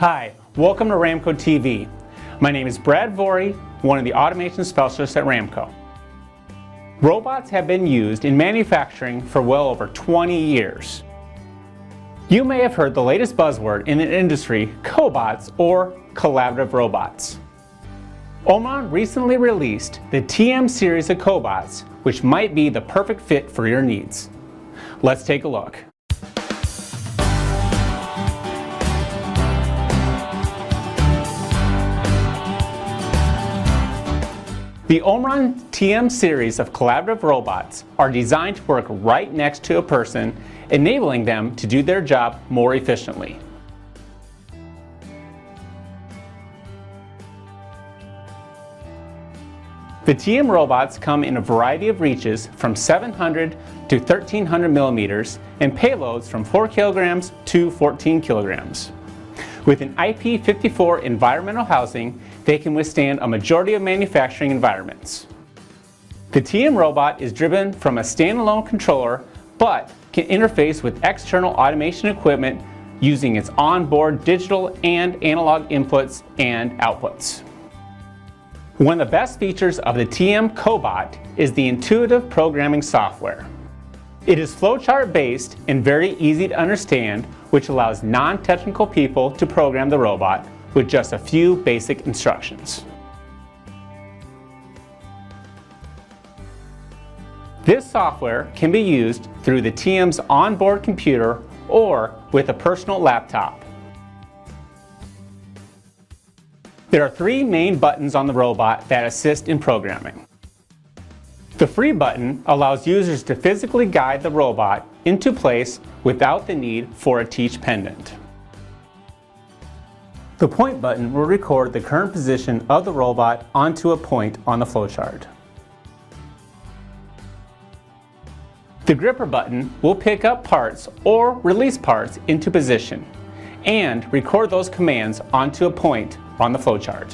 Hi, welcome to Ramco TV. My name is Brad Vorrie, one of the automation specialists at Ramco. Robots have been used in manufacturing for well over 20 years. You may have heard the latest buzzword in the industry, cobots or collaborative robots. Omron recently released the TM series of cobots, which might be the perfect fit for your needs. Let's take a look. The Omron TM series of collaborative robots are designed to work right next to a person, enabling them to do their job more efficiently. The TM robots come in a variety of reaches from 700 to 1300 millimeters and payloads from 4 kilograms to 14 kilograms. With an IP54 environmental housing, they can withstand a majority of manufacturing environments. The TM robot is driven from a standalone controller, but can interface with external automation equipment using its onboard digital and analog inputs and outputs. One of the best features of the TM Cobot is the intuitive programming software. It is flowchart based and very easy to understand, which allows non-technical people to program the robot with just a few basic instructions. This software can be used through the TM's onboard computer or with a personal laptop. There are 3 main buttons on the robot that assist in programming. The free button allows users to physically guide the robot into place without the need for a teach pendant. The point button will record the current position of the robot onto a point on the flowchart. The gripper button will pick up parts or release parts into position and record those commands onto a point on the flowchart.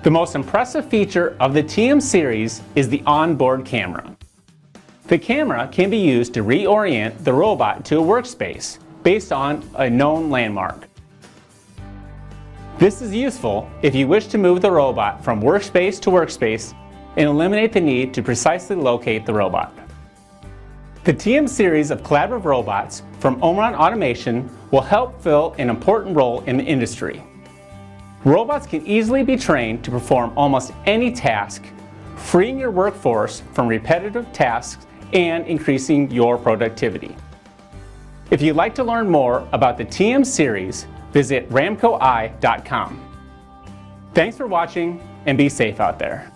The most impressive feature of the TM series is the onboard camera. The camera can be used to reorient the robot to a workspace based on a known landmark. This is useful if you wish to move the robot from workspace to workspace and eliminate the need to precisely locate the robot. The TM series of collaborative robots from Omron Automation will help fill an important role in the industry. Robots can easily be trained to perform almost any task, freeing your workforce from repetitive tasks and increasing your productivity. If you'd like to learn more about the TM series, visit ramcoi.com. Thanks for watching and be safe out there.